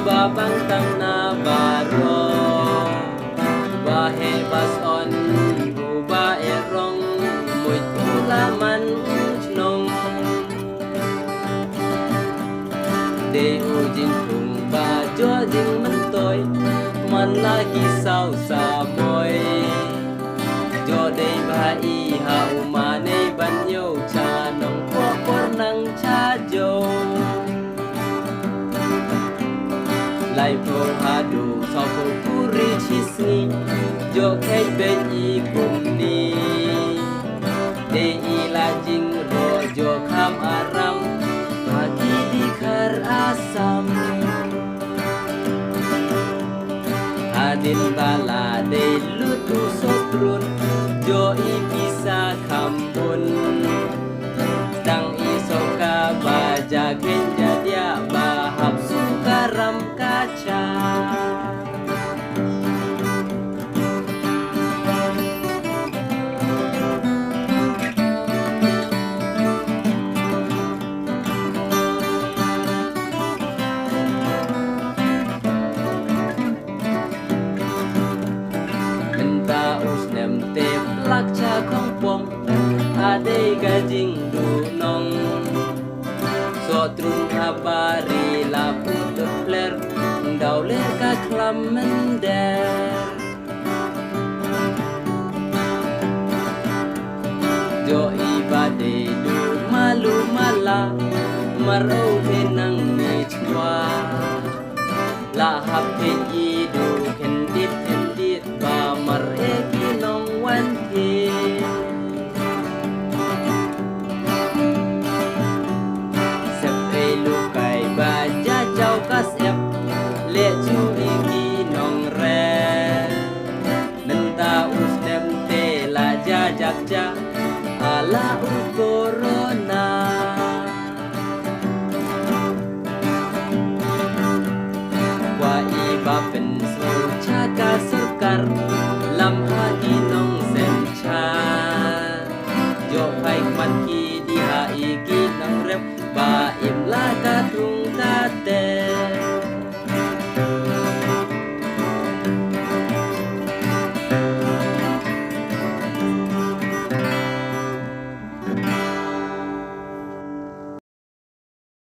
babang tang na baro bahe bas on ba erong muit ulaman nong de ujin thung ba jo jing man toy man lagi sao sa moi jo de ba i ha ma ne ban yo cha nong po por nang cha jo lai pro ha du so po puri chisni jo kai ben i kum ni de i la jing ro jo kham aram pagi di khar asam adin bala de lutu sotrun jo i bisa kampun dang i soka baja kenja dia bahap sukaram kaca lak cha khong pom ade ga jing du nong so trun habari la put fler dau le ka klam men de jo ibade du malu mala maro benang ni chwa la hap pe i du kendit ba mar e ki nong wan thi sep e lu kai ba ja chau ka sep le chu e ki nong re nan ta us nem te la ja jak ja ala u corona wa i ba pen so cha ka sarkar lam hagi nong sem cha jo pai man ki di ha i ki nong rep ba im la ka tung ta te